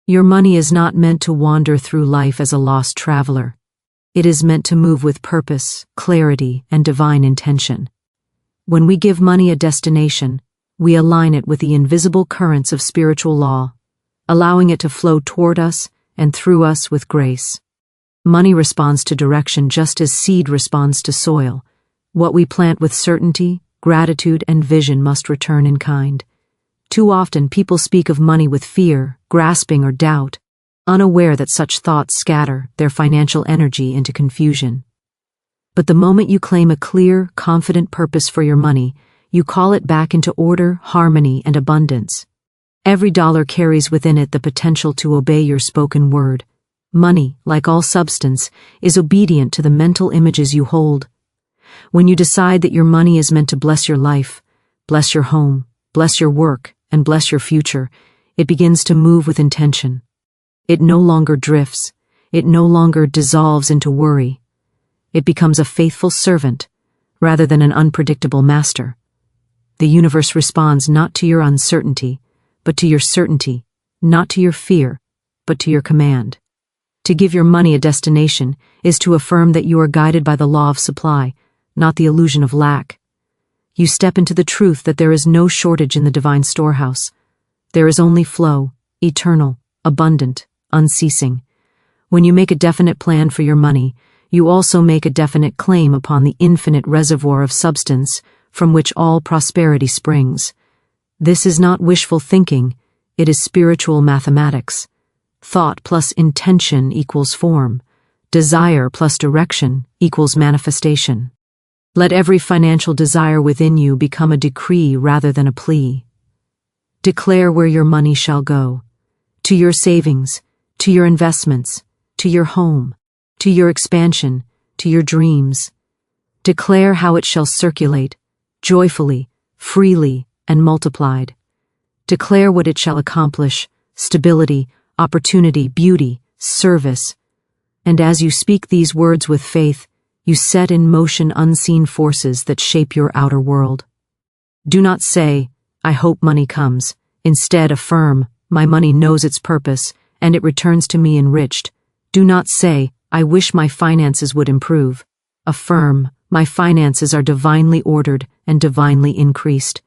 Your money is not meant to wander through life as a lost traveler. It is meant to move with purpose, clarity, and divine intention. When we give money a destination, we align it with the invisible currents of spiritual law, allowing it to flow toward us and through us with grace. Money responds to direction just as seed responds to soil. What we plant with certainty, gratitude, and vision must return in kind. Too often people speak of money with fear, grasping, or doubt, unaware that such thoughts scatter their financial energy into confusion. But the moment you claim a clear, confident purpose for your money, you call it back into order, harmony, and abundance. Every dollar carries within it the potential to obey your spoken word. Money, like all substance, is obedient to the mental images you hold. When you decide that your money is meant to bless your life, bless your home, bless your work, and bless your future, it begins to move with intention. It no longer drifts. It no longer dissolves into worry. It becomes a faithful servant, rather than an unpredictable master. The universe responds not to your uncertainty, but to your certainty, not to your fear, but to your command. To give your money a destination is to affirm that you are guided by the law of supply, not the illusion of lack. You step into the truth that there is no shortage in the divine storehouse. There is only flow, eternal, abundant, unceasing. When you make a definite plan for your money, you also make a definite claim upon the infinite reservoir of substance from which all prosperity springs. This is not wishful thinking, it is spiritual mathematics. Thought plus intention equals form. Desire plus direction equals manifestation. Let every financial desire within you become a decree rather than a plea. Declare where your money shall go. To your savings, to your investments, to your home, to your expansion, to your dreams. Declare how it shall circulate, joyfully, freely, and multiplied. Declare what it shall accomplish, stability, opportunity, beauty, service. And as you speak these words with faith, you set in motion unseen forces that shape your outer world. Do not say, I hope money comes. Instead, affirm, my money knows its purpose, and it returns to me enriched. Do not say, I wish my finances would improve. Affirm, my finances are divinely ordered and divinely increased.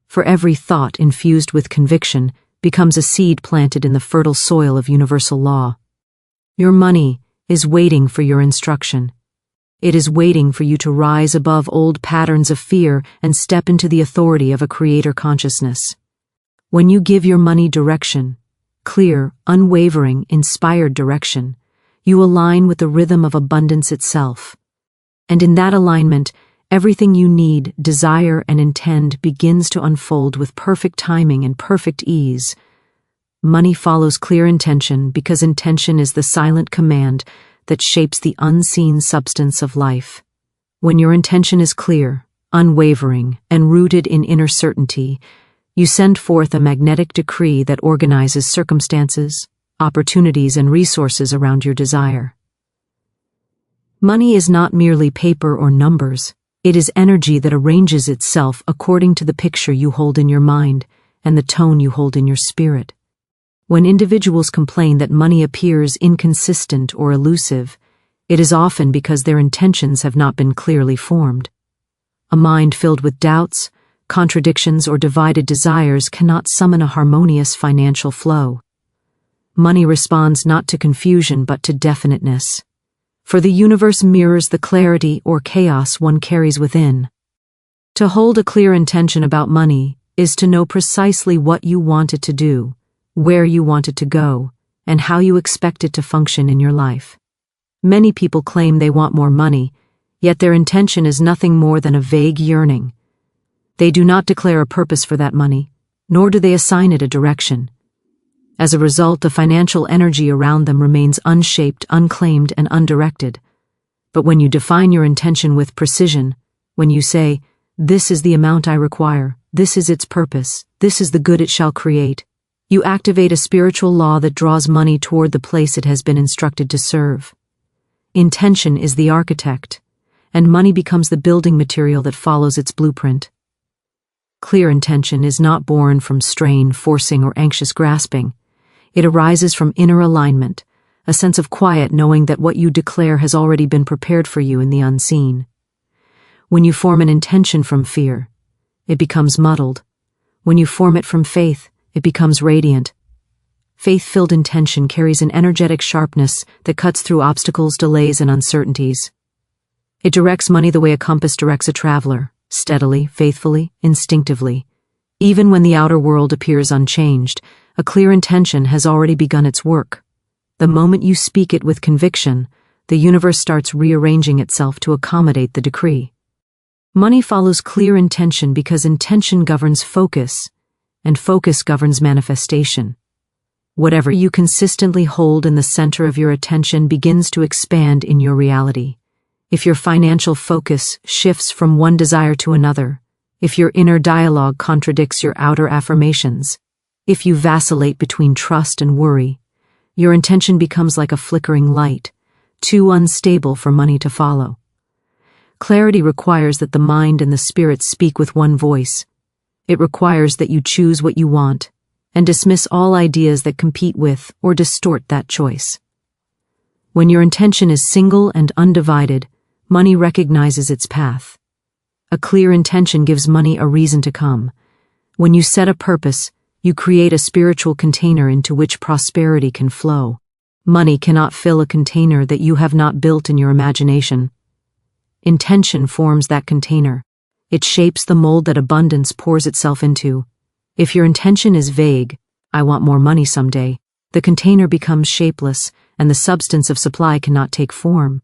For every thought infused with conviction becomes a seed planted in the fertile soil of universal law. Your money is waiting for your instruction. It is waiting for you to rise above old patterns of fear and step into the authority of a creator consciousness. When you give your money direction, clear, unwavering, inspired direction, you align with the rhythm of abundance itself. And in that alignment, everything you need, desire, and intend begins to unfold with perfect timing and perfect ease. Money follows clear intention because intention is the silent command that shapes the unseen substance of life. When your intention is clear, unwavering, and rooted in inner certainty, you send forth a magnetic decree that organizes circumstances, opportunities, and resources around your desire. Money is not merely paper or numbers. It is energy that arranges itself according to the picture you hold in your mind and the tone you hold in your spirit. When individuals complain that money appears inconsistent or elusive, it is often because their intentions have not been clearly formed. A mind filled with doubts, contradictions, or divided desires cannot summon a harmonious financial flow. Money responds not to confusion but to definiteness. For the universe mirrors the clarity or chaos one carries within. To hold a clear intention about money is to know precisely what you want it to do, where you want it to go, and how you expect it to function in your life. Many people claim they want more money, yet their intention is nothing more than a vague yearning. They do not declare a purpose for that money, nor do they assign it a direction. As a result, the financial energy around them remains unshaped, unclaimed, and undirected. But when you define your intention with precision, when you say, this is the amount I require, this is its purpose, this is the good it shall create, you activate a spiritual law that draws money toward the place it has been instructed to serve. Intention is the architect, and money becomes the building material that follows its blueprint. Clear intention is not born from strain, forcing, or anxious grasping. It arises from inner alignment, a sense of quiet knowing that what you declare has already been prepared for you in the unseen. When you form an intention from fear, it becomes muddled. When you form it from faith, it becomes radiant. Faith-filled intention carries an energetic sharpness that cuts through obstacles, delays, and uncertainties. It directs money the way a compass directs a traveler, steadily, faithfully, instinctively. Even when the outer world appears unchanged, a clear intention has already begun its work. The moment you speak it with conviction, the universe starts rearranging itself to accommodate the decree. Money follows clear intention because intention governs focus, and focus governs manifestation. Whatever you consistently hold in the center of your attention begins to expand in your reality. If your financial focus shifts from one desire to another, if your inner dialogue contradicts your outer affirmations, if you vacillate between trust and worry, your intention becomes like a flickering light, too unstable for money to follow. Clarity requires that the mind and the spirit speak with one voice. It requires that you choose what you want and dismiss all ideas that compete with or distort that choice. When your intention is single and undivided, money recognizes its path. A clear intention gives money a reason to come. When you set a purpose, you create a spiritual container into which prosperity can flow. Money cannot fill a container that you have not built in your imagination. Intention forms that container. It shapes the mold that abundance pours itself into. If your intention is vague, I want more money someday, the container becomes shapeless and the substance of supply cannot take form.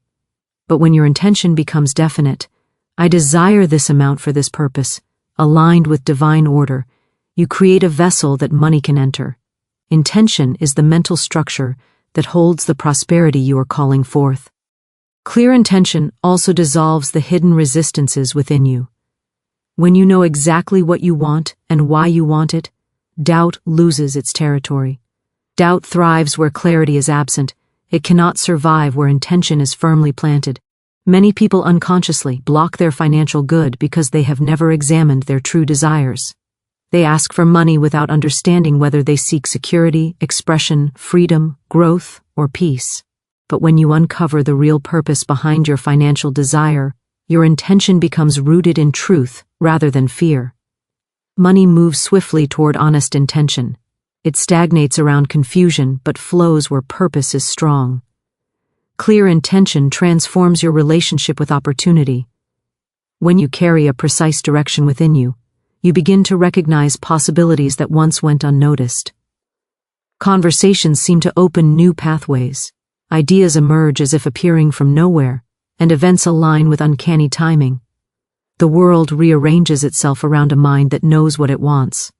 But when your intention becomes definite, I desire this amount for this purpose, aligned with divine order, you create a vessel that money can enter. Intention is the mental structure that holds the prosperity you are calling forth. Clear intention also dissolves the hidden resistances within you. When you know exactly what you want and why you want it, doubt loses its territory. Doubt thrives where clarity is absent. It cannot survive where intention is firmly planted. Many people unconsciously block their financial good because they have never examined their true desires. They ask for money without understanding whether they seek security, expression, freedom, growth, or peace. But when you uncover the real purpose behind your financial desire, your intention becomes rooted in truth rather than fear. Money moves swiftly toward honest intention. It stagnates around confusion but flows where purpose is strong. Clear intention transforms your relationship with opportunity. When you carry a precise direction within you, you begin to recognize possibilities that once went unnoticed. Conversations seem to open new pathways. Ideas emerge as if appearing from nowhere, and events align with uncanny timing. The world rearranges itself around a mind that knows what it wants.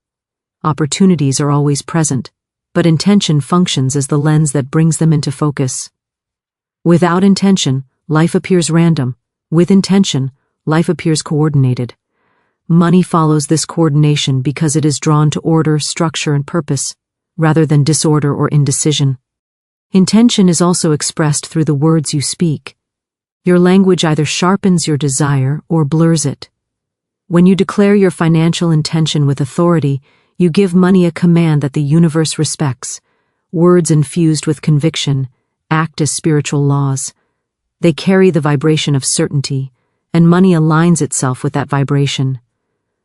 Opportunities are always present, but intention functions as the lens that brings them into focus. Without intention, life appears random. With intention, life appears coordinated. Money follows this coordination because it is drawn to order, structure, and purpose, rather than disorder or indecision. Intention is also expressed through the words you speak. Your language either sharpens your desire or blurs it. When you declare your financial intention with authority, you give money a command that the universe respects. Words infused with conviction act as spiritual laws. They carry the vibration of certainty, and money aligns itself with that vibration.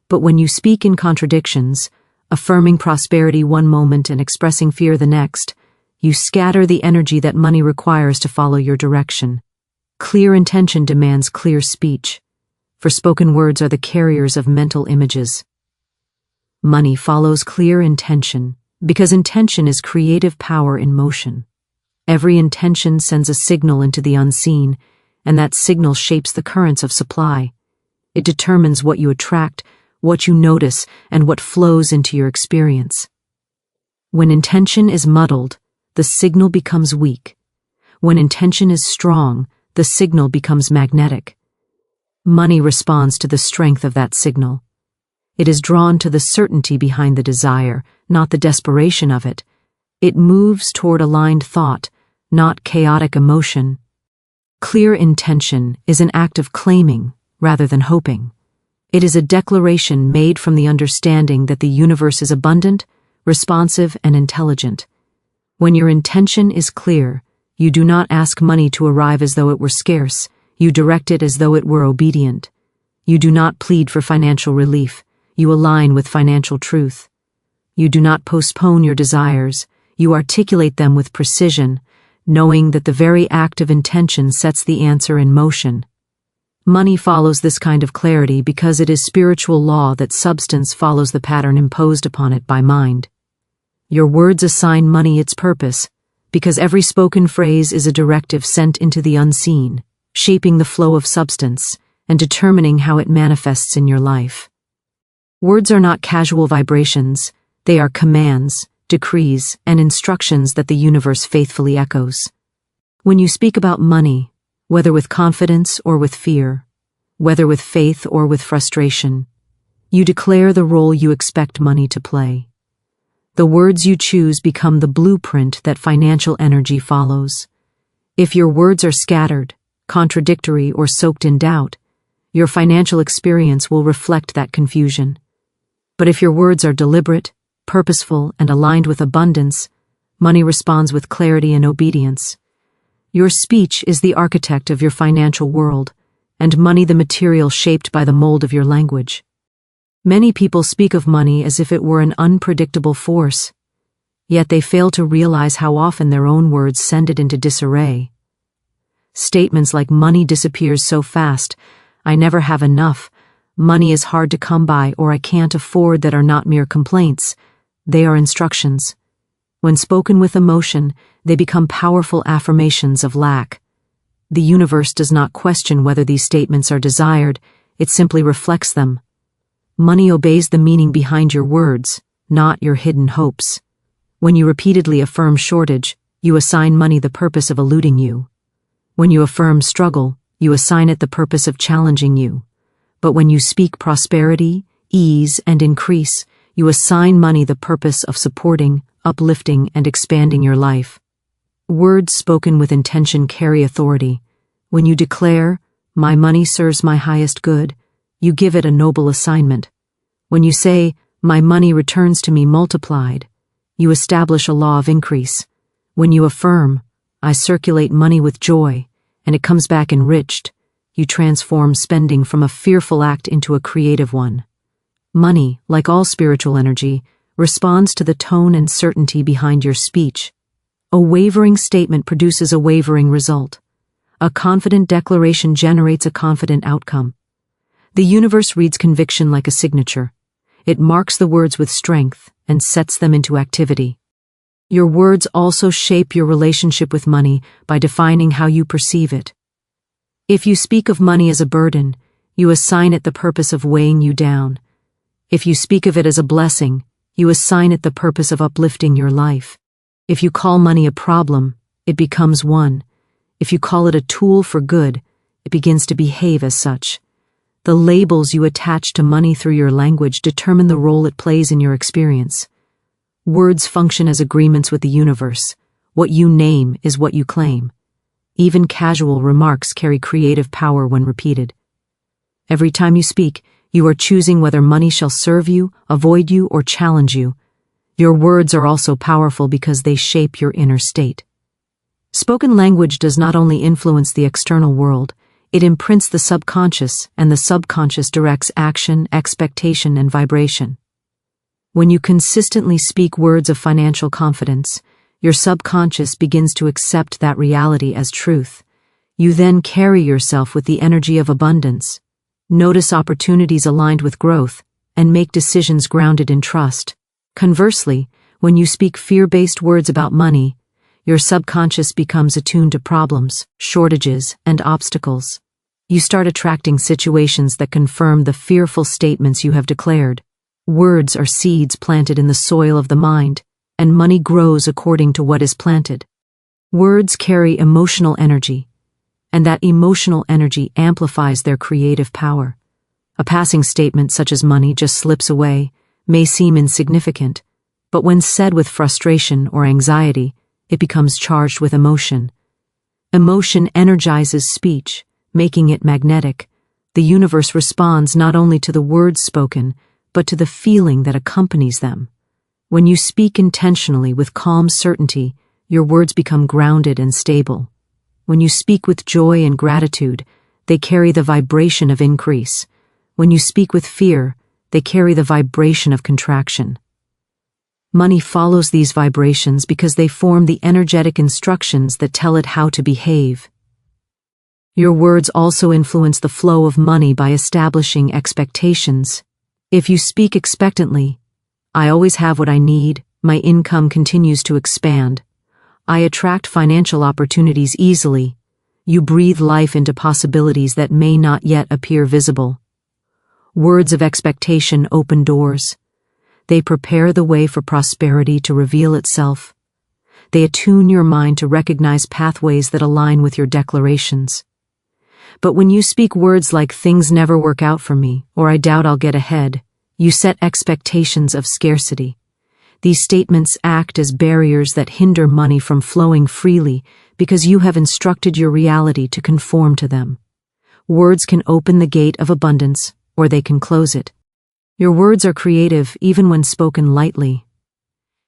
But when you speak in contradictions, affirming prosperity one moment and expressing fear the next, you scatter the energy that money requires to follow your direction. Clear intention demands clear speech, for spoken words are the carriers of mental images. Money follows clear intention, because intention is creative power in motion. Every intention sends a signal into the unseen, and that signal shapes the currents of supply. It determines what you attract, what you notice, and what flows into your experience. When intention is muddled, the signal becomes weak. When intention is strong, the signal becomes magnetic. Money responds to the strength of that signal. It is drawn to the certainty behind the desire, not the desperation of it. It moves toward aligned thought, not chaotic emotion. Clear intention is an act of claiming rather than hoping. It is a declaration made from the understanding that the universe is abundant, responsive, and intelligent. When your intention is clear, you do not ask money to arrive as though it were scarce, you direct it as though it were obedient. You do not plead for financial relief, you align with financial truth. You do not postpone your desires, you articulate them with precision, knowing that the very act of intention sets the answer in motion. Money follows this kind of clarity because it is spiritual law that substance follows the pattern imposed upon it by mind. Your words assign money its purpose, because every spoken phrase is a directive sent into the unseen, shaping the flow of substance and determining how it manifests in your life. Words are not casual vibrations, they are commands, decrees, and instructions that the universe faithfully echoes. When you speak about money, whether with confidence or with fear, whether with faith or with frustration, you declare the role you expect money to play. The words you choose become the blueprint that financial energy follows. If your words are scattered, contradictory, or soaked in doubt, your financial experience will reflect that confusion. But if your words are deliberate, purposeful, and aligned with abundance, money responds with clarity and obedience. Your speech is the architect of your financial world, and money the material shaped by the mold of your language. Many people speak of money as if it were an unpredictable force, yet they fail to realize how often their own words send it into disarray. Statements like "money disappears so fast," "I never have enough," "money is hard to come by," or "I can't afford" that are not mere complaints, they are instructions. When spoken with emotion, they become powerful affirmations of lack. The universe does not question whether these statements are desired, it simply reflects them. Money obeys the meaning behind your words, not your hidden hopes. When you repeatedly affirm shortage, you assign money the purpose of eluding you. When you affirm struggle, you assign it the purpose of challenging you. But when you speak prosperity, ease, and increase, you assign money the purpose of supporting, uplifting, and expanding your life. Words spoken with intention carry authority. When you declare, "My money serves my highest good," you give it a noble assignment. When you say, "My money returns to me multiplied," you establish a law of increase. When you affirm, "I circulate money with joy," and it comes back enriched, you transform spending from a fearful act into a creative one. Money, like all spiritual energy, responds to the tone and certainty behind your speech. A wavering statement produces a wavering result. A confident declaration generates a confident outcome. The universe reads conviction like a signature. It marks the words with strength and sets them into activity. Your words also shape your relationship with money by defining how you perceive it. If you speak of money as a burden, you assign it the purpose of weighing you down. If you speak of it as a blessing, you assign it the purpose of uplifting your life. If you call money a problem, it becomes one. If you call it a tool for good, it begins to behave as such. The labels you attach to money through your language determine the role it plays in your experience. Words function as agreements with the universe. What you name is what you claim. Even casual remarks carry creative power when repeated. Every time you speak, you are choosing whether money shall serve you, avoid you, or challenge you. Your words are also powerful because they shape your inner state. Spoken language does not only influence the external world, it imprints the subconscious, and the subconscious directs action, expectation, and vibration. When you consistently speak words of financial confidence, your subconscious begins to accept that reality as truth. You then carry yourself with the energy of abundance. Notice opportunities aligned with growth, and make decisions grounded in trust. Conversely, when you speak fear-based words about money, your subconscious becomes attuned to problems, shortages, and obstacles. You start attracting situations that confirm the fearful statements you have declared. Words are seeds planted in the soil of the mind, and money grows according to what is planted. Words carry emotional energy, and that emotional energy amplifies their creative power. A passing statement such as "money just slips away" may seem insignificant, but when said with frustration or anxiety, it becomes charged with emotion. Emotion energizes speech, making it magnetic. The universe responds not only to the words spoken, but to the feeling that accompanies them. When you speak intentionally with calm certainty, your words become grounded and stable. When you speak with joy and gratitude, they carry the vibration of increase. When you speak with fear, they carry the vibration of contraction. Money follows these vibrations because they form the energetic instructions that tell it how to behave. Your words also influence the flow of money by establishing expectations. If you speak expectantly, "I always have what I need, my income continues to expand, I attract financial opportunities easily," you breathe life into possibilities that may not yet appear visible. Words of expectation open doors. They prepare the way for prosperity to reveal itself. They attune your mind to recognize pathways that align with your declarations. But when you speak words like "things never work out for me" or "I doubt I'll get ahead," you set expectations of scarcity. These statements act as barriers that hinder money from flowing freely because you have instructed your reality to conform to them. Words can open the gate of abundance, or they can close it. Your words are creative even when spoken lightly.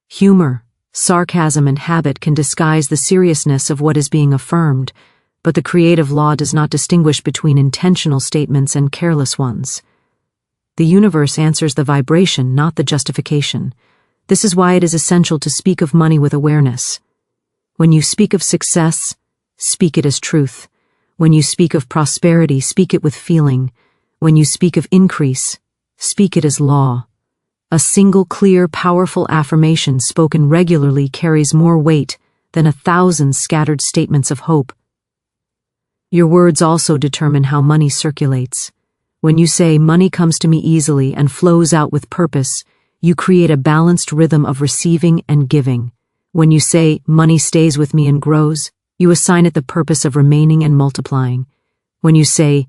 Humor, sarcasm, and habit can disguise the seriousness of what is being affirmed, but the creative law does not distinguish between intentional statements and careless ones. The universe answers the vibration, not the justification. This is why it is essential to speak of money with awareness. When you speak of success, speak it as truth. When you speak of prosperity, speak it with feeling. When you speak of increase, speak it as law. A single clear, powerful affirmation spoken regularly carries more weight than 1,000 scattered statements of hope. Your words also determine how money circulates. When you say "money comes to me easily and flows out with purpose," you create a balanced rhythm of receiving and giving. When you say "money stays with me and grows," you assign it the purpose of remaining and multiplying. When you say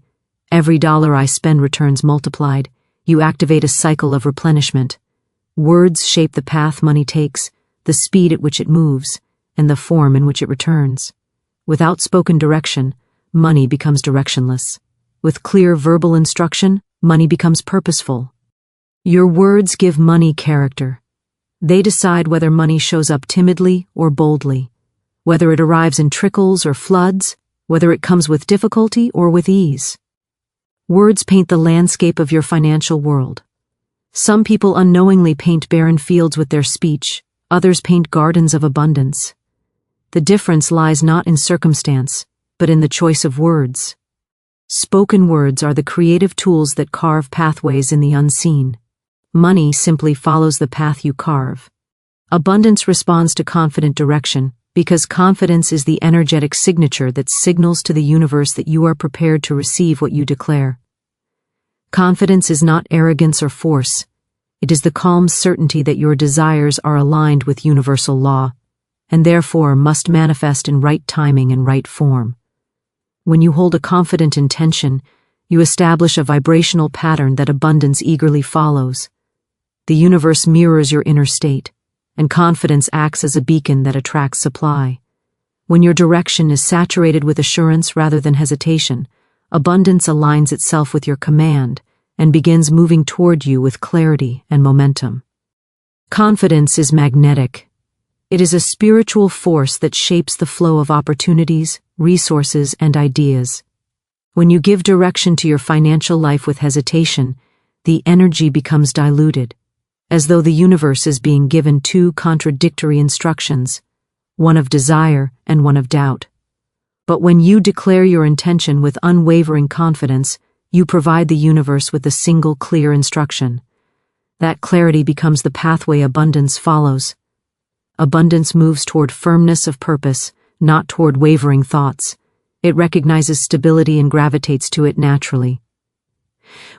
"every dollar I spend returns multiplied," you activate a cycle of replenishment. Words shape the path money takes, the speed at which it moves, and the form in which it returns. Without spoken direction, money becomes directionless. With clear verbal instruction, money becomes purposeful. Your words give money character. They decide whether money shows up timidly or boldly, whether it arrives in trickles or floods, whether it comes with difficulty or with ease. Words paint the landscape of your financial world. Some people unknowingly paint barren fields with their speech, others paint gardens of abundance. The difference lies not in circumstance, but in the choice of words. Spoken words are the creative tools that carve pathways in the unseen. Money simply follows the path you carve. Abundance responds to confident direction, because confidence is the energetic signature that signals to the universe that you are prepared to receive what you declare. Confidence is not arrogance or force. It is the calm certainty that your desires are aligned with universal law, and therefore must manifest in right timing and right form. When you hold a confident intention, you establish a vibrational pattern that abundance eagerly follows. The universe mirrors your inner state, and confidence acts as a beacon that attracts supply. When your direction is saturated with assurance rather than hesitation, abundance aligns itself with your command and begins moving toward you with clarity and momentum. Confidence is magnetic. It is a spiritual force that shapes the flow of opportunities, resources, and ideas. When you give direction to your financial life with hesitation, the energy becomes diluted, as though the universe is being given two contradictory instructions, one of desire and one of doubt. But when you declare your intention with unwavering confidence, you provide the universe with a single clear instruction. That clarity becomes the pathway abundance follows. Abundance moves toward firmness of purpose, not toward wavering thoughts. It recognizes stability and gravitates to it naturally.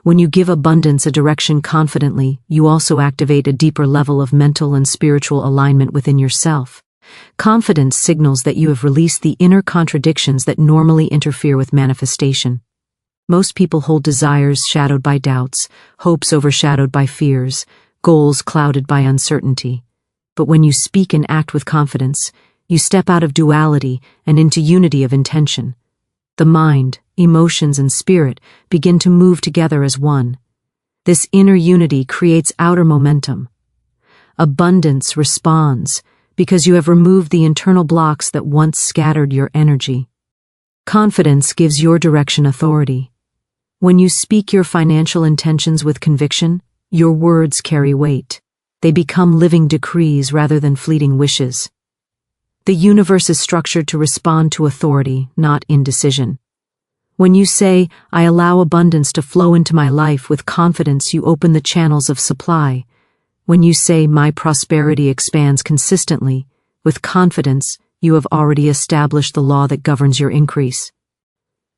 When you give abundance a direction confidently, you also activate a deeper level of mental and spiritual alignment within yourself. Confidence signals that you have released the inner contradictions that normally interfere with manifestation. Most people hold desires shadowed by doubts, hopes overshadowed by fears, goals clouded by uncertainty. But when you speak and act with confidence, you step out of duality and into unity of intention. The mind, emotions, and spirit begin to move together as one. This inner unity creates outer momentum. Abundance responds because you have removed the internal blocks that once scattered your energy. Confidence gives your direction authority. When you speak your financial intentions with conviction, your words carry weight. They become living decrees rather than fleeting wishes. The universe is structured to respond to authority, not indecision. When you say, "I allow abundance to flow into my life," with confidence, you open the channels of supply. When you say, "My prosperity expands consistently," with confidence, you have already established the law that governs your increase.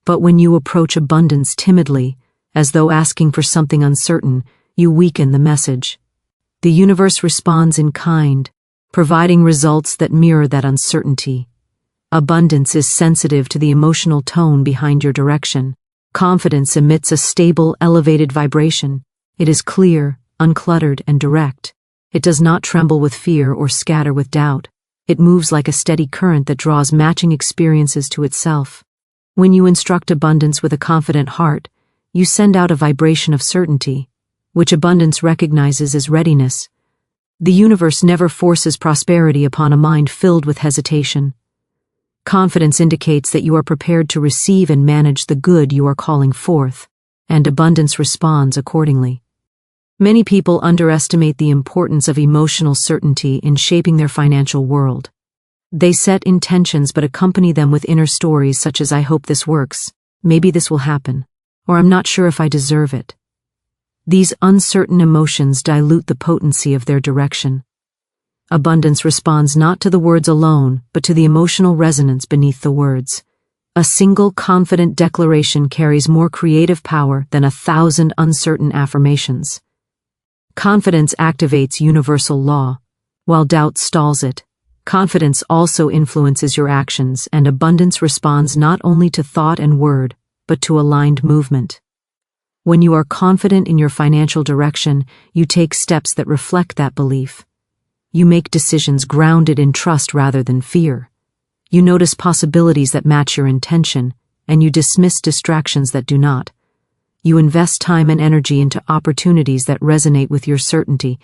But when you approach abundance timidly, as though asking for something uncertain, you weaken the message. The universe responds in kind, providing results that mirror that uncertainty. Abundance is sensitive to the emotional tone behind your direction. Confidence emits a stable, elevated vibration. It is clear, uncluttered, and direct. It does not tremble with fear or scatter with doubt. It moves like a steady current that draws matching experiences to itself. When you instruct abundance with a confident heart, you send out a vibration of certainty, which abundance recognizes as readiness. The universe never forces prosperity upon a mind filled with hesitation. Confidence indicates that you are prepared to receive and manage the good you are calling forth, and abundance responds accordingly. Many people underestimate the importance of emotional certainty in shaping their financial world. They set intentions but accompany them with inner stories such as, "I hope this works," "maybe this will happen," or "I'm not sure if I deserve it." These uncertain emotions dilute the potency of their direction. Abundance responds not to the words alone, but to the emotional resonance beneath the words. A single confident declaration carries more creative power than 1,000 uncertain affirmations. Confidence activates universal law, while doubt stalls it. Confidence also influences your actions, and abundance responds not only to thought and word, but to aligned movement. When you are confident in your financial direction, you take steps that reflect that belief. You make decisions grounded in trust rather than fear. You notice possibilities that match your intention, and you dismiss distractions that do not. You invest time and energy into opportunities that resonate with your certainty.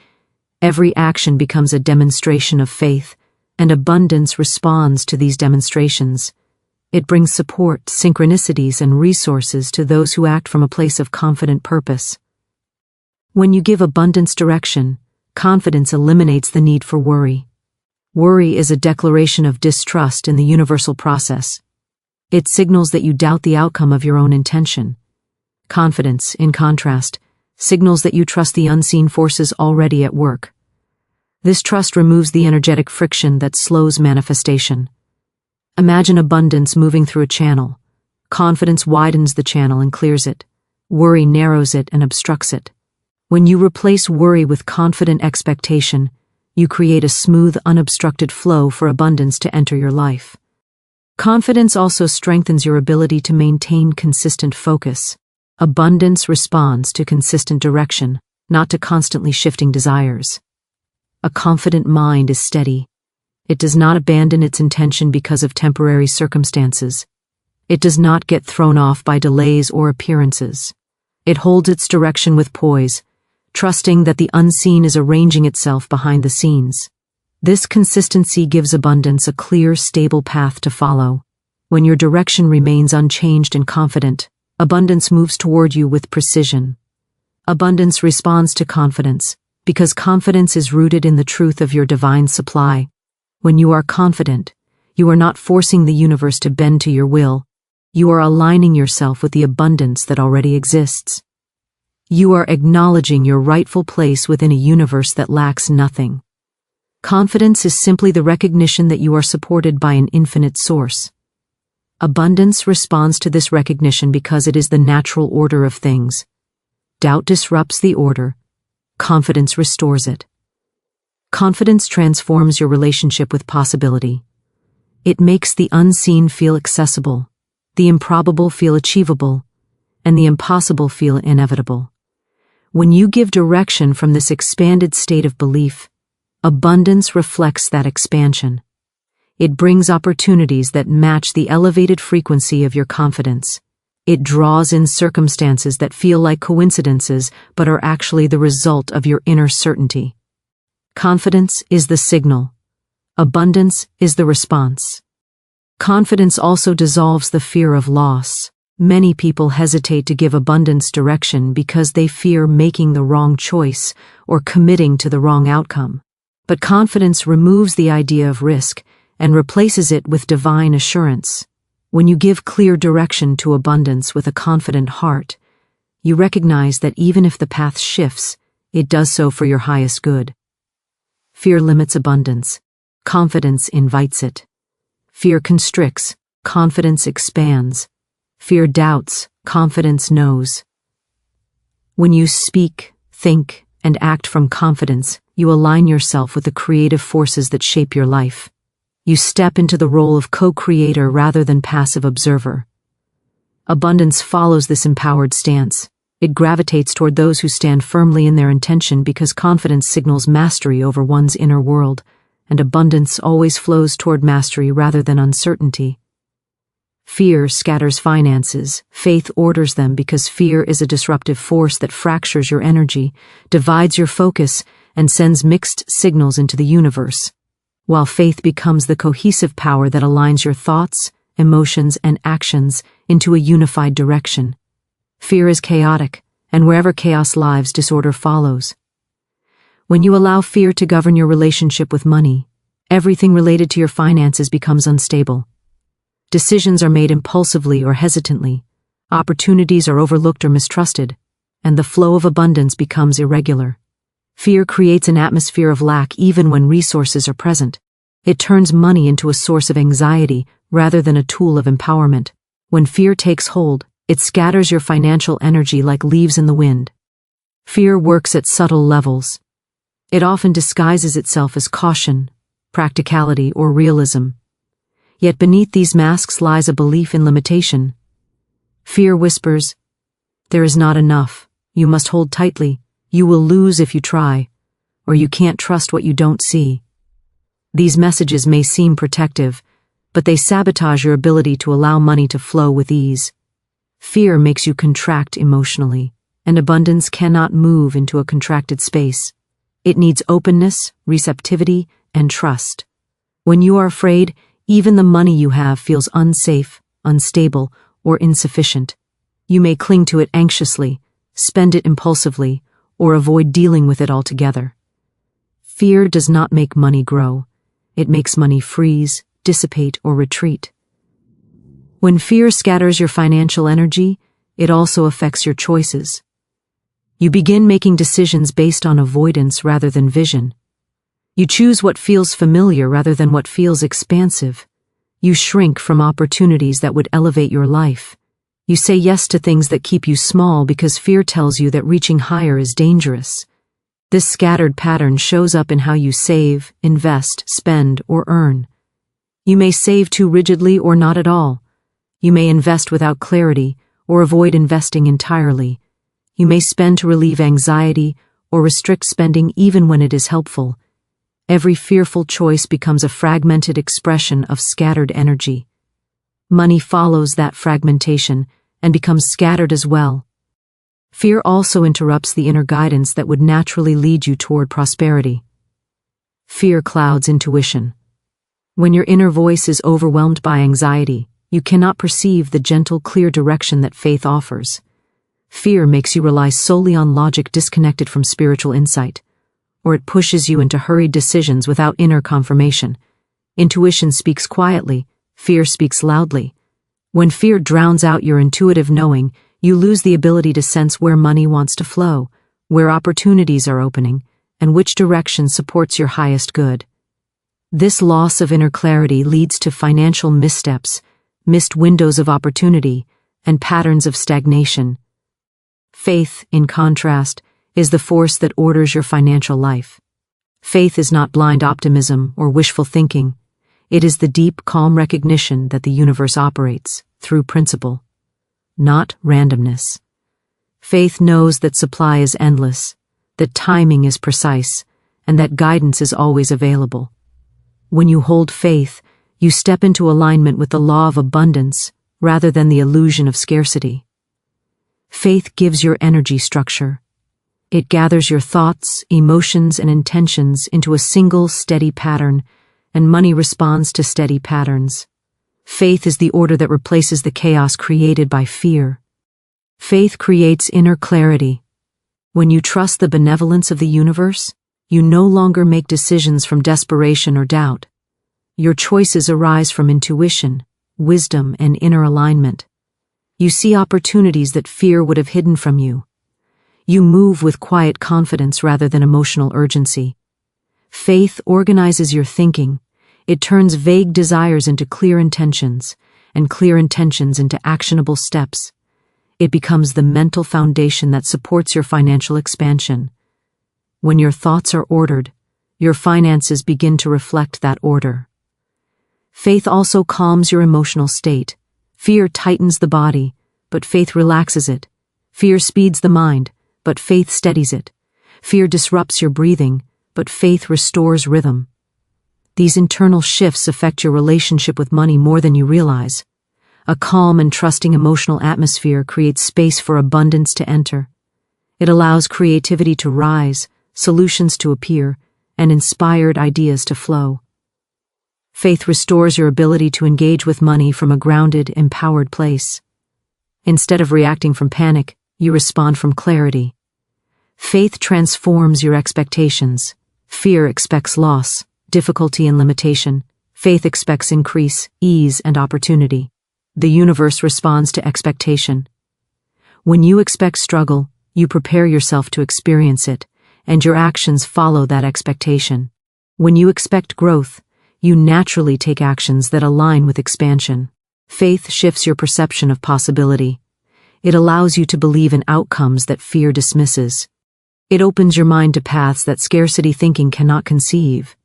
Every action becomes a demonstration of faith, and abundance responds to these demonstrations. It brings support, synchronicities, and resources to those who act from a place of confident purpose. When you give abundance direction, confidence eliminates the need for worry. Worry is a declaration of distrust in the universal process. It signals that you doubt the outcome of your own intention. Confidence, in contrast, signals that you trust the unseen forces already at work. This trust removes the energetic friction that slows manifestation. Imagine abundance moving through a channel. Confidence widens the channel and clears it. Worry narrows it and obstructs it. When you replace worry with confident expectation, you create a smooth, unobstructed flow for abundance to enter your life. Confidence also strengthens your ability to maintain consistent focus. Abundance responds to consistent direction, not to constantly shifting desires. A confident mind is steady. It does not abandon its intention because of temporary circumstances. It does not get thrown off by delays or appearances. It holds its direction with poise, trusting that the unseen is arranging itself behind the scenes. This consistency gives abundance a clear, stable path to follow. When your direction remains unchanged and confident, abundance moves toward you with precision. Abundance responds to confidence, because confidence is rooted in the truth of your divine supply. When you are confident, you are not forcing the universe to bend to your will. You are aligning yourself with the abundance that already exists. You are acknowledging your rightful place within a universe that lacks nothing. Confidence is simply the recognition that you are supported by an infinite source. Abundance responds to this recognition because it is the natural order of things. Doubt disrupts the order. Confidence restores it. Confidence transforms your relationship with possibility. It makes the unseen feel accessible, the improbable feel achievable, and the impossible feel inevitable. When you give direction from this expanded state of belief, abundance reflects that expansion. It brings opportunities that match the elevated frequency of your confidence. It draws in circumstances that feel like coincidences but are actually the result of your inner certainty. Confidence is the signal. Abundance is the response. Confidence also dissolves the fear of loss. Many people hesitate to give abundance direction because they fear making the wrong choice or committing to the wrong outcome. But confidence removes the idea of risk and replaces it with divine assurance. When you give clear direction to abundance with a confident heart, you recognize that even if the path shifts, it does so for your highest good. Fear limits abundance. Confidence invites it. Fear constricts. Confidence expands. Fear doubts. Confidence knows. When you speak, think, and act from confidence, you align yourself with the creative forces that shape your life. You step into the role of co-creator rather than passive observer. Abundance follows this empowered stance. It gravitates toward those who stand firmly in their intention because confidence signals mastery over one's inner world, and abundance always flows toward mastery rather than uncertainty. Fear scatters finances. Faith orders them because fear is a disruptive force that fractures your energy, divides your focus, and sends mixed signals into the universe, while faith becomes the cohesive power that aligns your thoughts, emotions, and actions into a unified direction. Fear is chaotic, and wherever chaos lives, disorder follows. When you allow fear to govern your relationship with money, everything related to your finances becomes unstable. Decisions are made impulsively or hesitantly, opportunities are overlooked or mistrusted, and the flow of abundance becomes irregular. Fear creates an atmosphere of lack even when resources are present. It turns money into a source of anxiety rather than a tool of empowerment. When fear takes hold, it scatters your financial energy like leaves in the wind. Fear works at subtle levels. It often disguises itself as caution, practicality, or realism. Yet beneath these masks lies a belief in limitation. Fear whispers, "There is not enough. You must hold tightly. You will lose if you try, or you can't trust what you don't see." These messages may seem protective, but they sabotage your ability to allow money to flow with ease. Fear makes you contract emotionally, and abundance cannot move into a contracted space. It needs openness, receptivity, and trust. When you are afraid, even the money you have feels unsafe, unstable, or insufficient. You may cling to it anxiously, spend it impulsively, or avoid dealing with it altogether. Fear does not make money grow. It makes money freeze, dissipate, or retreat. When fear scatters your financial energy, it also affects your choices. You begin making decisions based on avoidance rather than vision. You choose what feels familiar rather than what feels expansive. You shrink from opportunities that would elevate your life. You say yes to things that keep you small because fear tells you that reaching higher is dangerous. This scattered pattern shows up in how you save, invest, spend, or earn. You may save too rigidly or not at all. You may invest without clarity or avoid investing entirely. You may spend to relieve anxiety or restrict spending even when it is helpful. Every fearful choice becomes a fragmented expression of scattered energy. Money follows that fragmentation and becomes scattered as well. Fear also interrupts the inner guidance that would naturally lead you toward prosperity. Fear clouds intuition. When your inner voice is overwhelmed by anxiety, you cannot perceive the gentle, clear direction that faith offers. Fear makes you rely solely on logic disconnected from spiritual insight, or it pushes you into hurried decisions without inner confirmation. Intuition speaks quietly, fear speaks loudly. When fear drowns out your intuitive knowing, you lose the ability to sense where money wants to flow, where opportunities are opening, and which direction supports your highest good. This loss of inner clarity leads to financial missteps, missed windows of opportunity, and patterns of stagnation. Faith, in contrast, is the force that orders your financial life. Faith is not blind optimism or wishful thinking. It is the deep, calm recognition that the universe operates through principle, not randomness. Faith knows that supply is endless, that timing is precise, and that guidance is always available. When you hold faith, you step into alignment with the law of abundance rather than the illusion of scarcity. Faith gives your energy structure. It gathers your thoughts, emotions, and intentions into a single, steady pattern, and money responds to steady patterns. Faith is the order that replaces the chaos created by fear. Faith creates inner clarity. When you trust the benevolence of the universe, you no longer make decisions from desperation or doubt. Your choices arise from intuition, wisdom, and inner alignment. You see opportunities that fear would have hidden from you. You move with quiet confidence rather than emotional urgency. Faith organizes your thinking. It turns vague desires into clear intentions, and clear intentions into actionable steps. It becomes the mental foundation that supports your financial expansion. When your thoughts are ordered, your finances begin to reflect that order. Faith also calms your emotional state. Fear tightens the body, but faith relaxes it. Fear speeds the mind, but faith steadies it. Fear disrupts your breathing, but faith restores rhythm. These internal shifts affect your relationship with money more than you realize. A calm and trusting emotional atmosphere creates space for abundance to enter. It allows creativity to rise, solutions to appear, and inspired ideas to flow. Faith restores your ability to engage with money from a grounded, empowered place. Instead of reacting from panic, you respond from clarity. Faith transforms your expectations. Fear expects loss, difficulty, and limitation. Faith expects increase, ease, and opportunity. The universe responds to expectation. When you expect struggle, you prepare yourself to experience it, and your actions follow that expectation. When you expect growth, you naturally take actions that align with expansion. Faith shifts your perception of possibility. It allows you to believe in outcomes that fear dismisses. It opens your mind to paths that scarcity thinking cannot conceive.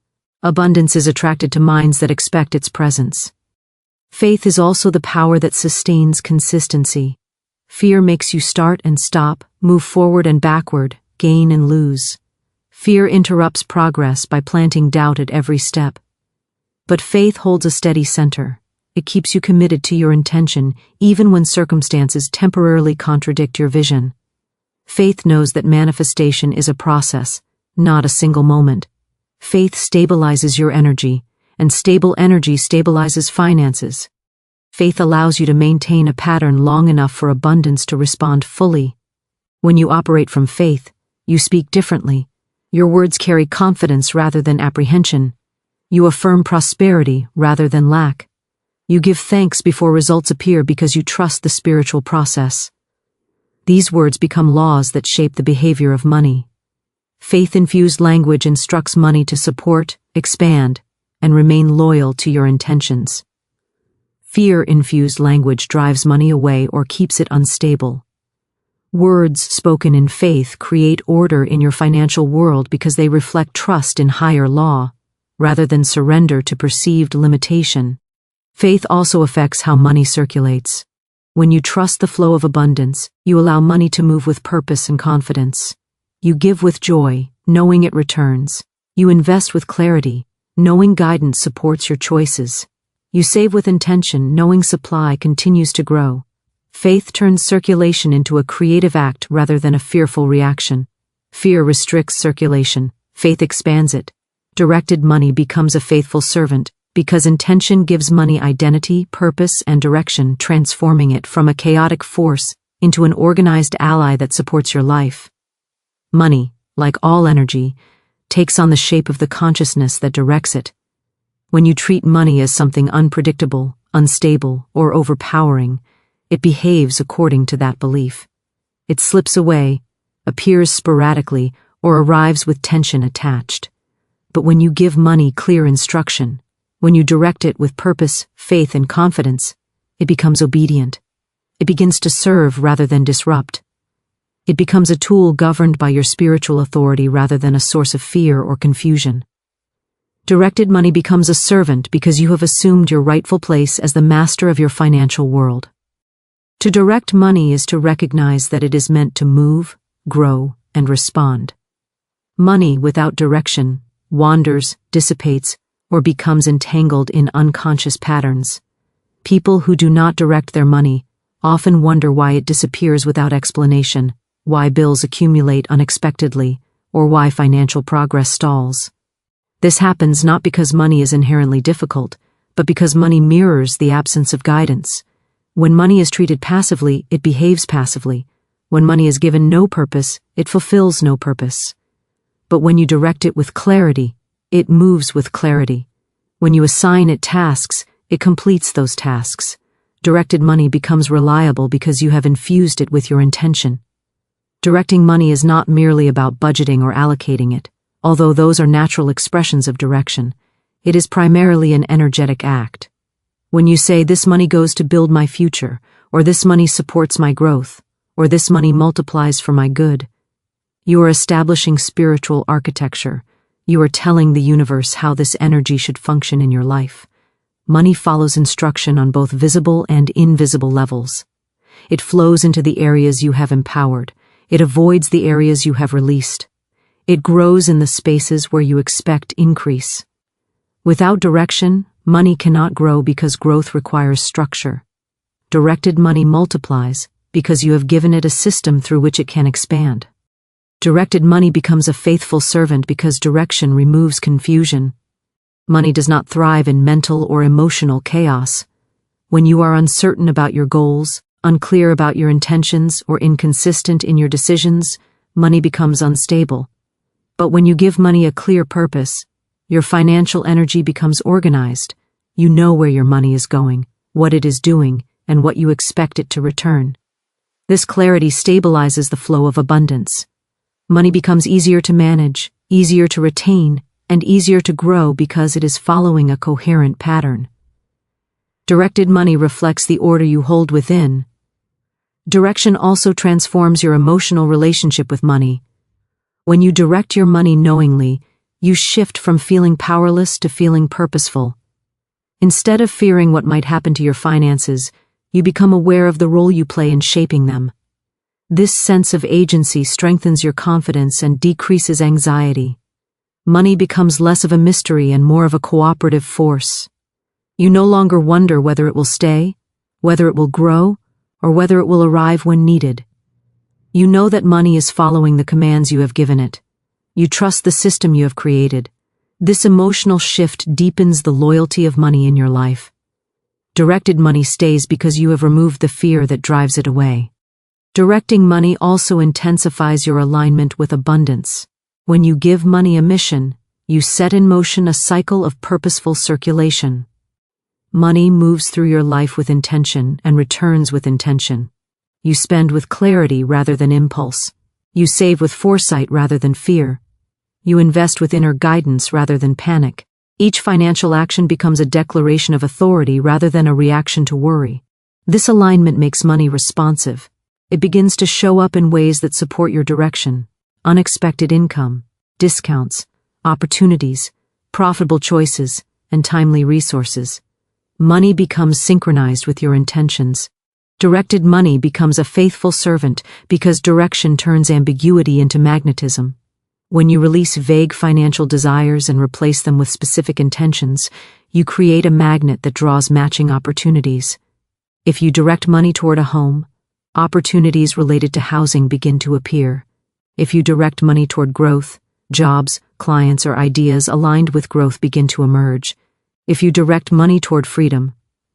Abundance is attracted to minds that expect its presence. Faith is also the power that sustains consistency. Fear makes you start and stop, move forward and backward, gain and lose. Fear interrupts progress by planting doubt at every step. But faith holds a steady center. It keeps you committed to your intention, even when circumstances temporarily contradict your vision. Faith knows that manifestation is a process, not a single moment. Faith stabilizes your energy, and stable energy stabilizes finances. Faith allows you to maintain a pattern long enough for abundance to respond fully. When you operate from faith, you speak differently. Your words carry confidence rather than apprehension. You affirm prosperity rather than lack. You give thanks before results appear because you trust the spiritual process. These words become laws that shape the behavior of money. Faith-infused language instructs money to support, expand, and remain loyal to your intentions. Fear-infused language drives money away or keeps it unstable. Words spoken in faith create order in your financial world because they reflect trust in higher law, rather than surrender to perceived limitation. Faith also affects how money circulates. When you trust the flow of abundance, you allow money to move with purpose and confidence. You give with joy, knowing it returns. You invest with clarity, knowing guidance supports your choices. You save with intention, knowing supply continues to grow. Faith turns circulation into a creative act rather than a fearful reaction. Fear restricts circulation. Faith expands it. Directed money becomes a faithful servant, because intention gives money identity, purpose, and direction, transforming it from a chaotic force into an organized ally that supports your life. Money, like all energy, takes on the shape of the consciousness that directs it. When you treat money as something unpredictable, unstable, or overpowering, it behaves according to that belief. It slips away, appears sporadically, or arrives with tension attached. But when you give money clear instruction, when you direct it with purpose, faith, and confidence, it becomes obedient. It begins to serve rather than disrupt. It becomes a tool governed by your spiritual authority rather than a source of fear or confusion. Directed money becomes a servant because you have assumed your rightful place as the master of your financial world. To direct money is to recognize that it is meant to move, grow, and respond. Money without direction wanders, dissipates, or becomes entangled in unconscious patterns. People who do not direct their money often wonder why it disappears without explanation, why bills accumulate unexpectedly, or why financial progress stalls. This happens not because money is inherently difficult, but because money mirrors the absence of guidance. When money is treated passively, it behaves passively. When money is given no purpose, it fulfills no purpose. But when you direct it with clarity, it moves with clarity. When you assign it tasks, it completes those tasks. Directed money becomes reliable because you have infused it with your intention. Directing money is not merely about budgeting or allocating it, although those are natural expressions of direction. It is primarily an energetic act. When you say, "This money goes to build my future," or "This money supports my growth," or "This money multiplies for my good," you are establishing spiritual architecture. You are telling the universe how this energy should function in your life. Money follows instruction on both visible and invisible levels. It flows into the areas you have empowered. It avoids the areas you have released. It grows in the spaces where you expect increase. Without direction, money cannot grow because growth requires structure. Directed money multiplies because you have given it a system through which it can expand. Directed money becomes a faithful servant because direction removes confusion. Money does not thrive in mental or emotional chaos. When you are uncertain about your goals, unclear about your intentions, or inconsistent in your decisions, money becomes unstable. But when you give money a clear purpose, your financial energy becomes organized. You know where your money is going, what it is doing, and what you expect it to return. This clarity stabilizes the flow of abundance. Money becomes easier to manage, easier to retain, and easier to grow because it is following a coherent pattern. Directed money reflects the order you hold within. Direction also transforms your emotional relationship with money. When you direct your money knowingly, you shift from feeling powerless to feeling purposeful. Instead of fearing what might happen to your finances, you become aware of the role you play in shaping them. This sense of agency strengthens your confidence and decreases anxiety. Money becomes less of a mystery and more of a cooperative force. You no longer wonder whether it will stay, whether it will grow, or whether it will arrive when needed. You know that money is following the commands you have given it. You trust the system you have created. This emotional shift deepens the loyalty of money in your life. Directed money stays because you have removed the fear that drives it away. Directing money also intensifies your alignment with abundance. When you give money a mission, you set in motion a cycle of purposeful circulation. Money moves through your life with intention and returns with intention. You spend with clarity rather than impulse. You save with foresight rather than fear. You invest with inner guidance rather than panic. Each financial action becomes a declaration of authority rather than a reaction to worry. This alignment makes money responsive. It begins to show up in ways that support your direction: unexpected income, discounts, opportunities, profitable choices, and timely resources. Money becomes synchronized with your intentions. Directed money becomes a faithful servant because direction turns ambiguity into magnetism. When you release vague financial desires and replace them with specific intentions, you create a magnet that draws matching opportunities. If you direct money toward a home, opportunities related to housing begin to appear. If you direct money toward growth, jobs, clients, or ideas aligned with growth begin to emerge. If you direct money toward freedom,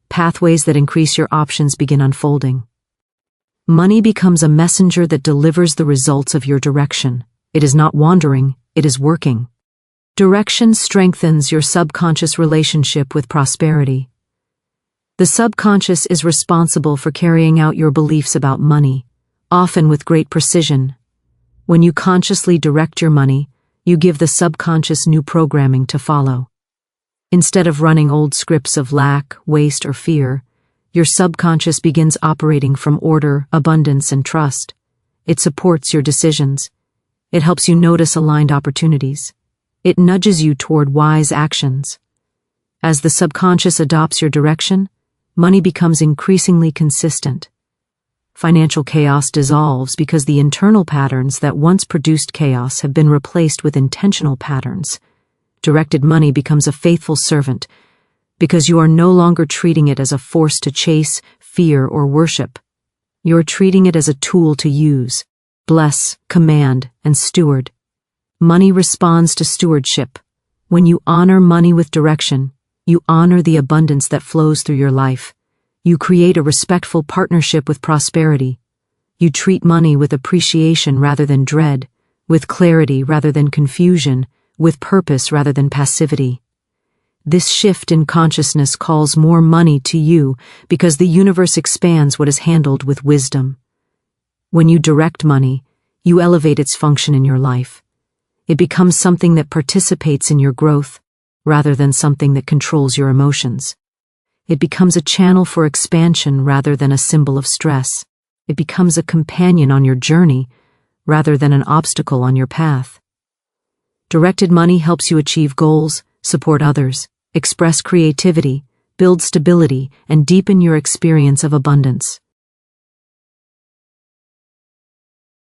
pathways that increase your options begin unfolding. Money becomes a messenger that delivers the results of your direction. It is not wandering, it is working. Direction strengthens your subconscious relationship with prosperity. The subconscious is responsible for carrying out your beliefs about money, often with great precision. When you consciously direct your money, you give the subconscious new programming to follow. Instead of running old scripts of lack, waste, or fear, your subconscious begins operating from order, abundance, and trust. It supports your decisions. It helps you notice aligned opportunities. It nudges you toward wise actions. As the subconscious adopts your direction, money becomes increasingly consistent. Financial chaos dissolves because the internal patterns that once produced chaos have been replaced with intentional patterns. Directed money becomes a faithful servant because you are no longer treating it as a force to chase, fear, or worship. You're treating it as a tool to use, bless, command, and steward. Money responds to stewardship. When you honor money with direction, you honor the abundance that flows through your life. You create a respectful partnership with prosperity. You treat money with appreciation rather than dread, with clarity rather than confusion, with purpose rather than passivity. This shift in consciousness calls more money to you because the universe expands what is handled with wisdom. When you direct money, you elevate its function in your life. It becomes something that participates in your growth rather than something that controls your emotions. It becomes a channel for expansion rather than a symbol of stress. It becomes a companion on your journey rather than an obstacle on your path. Directed money helps you achieve goals, support others, express creativity, build stability, and deepen your experience of abundance.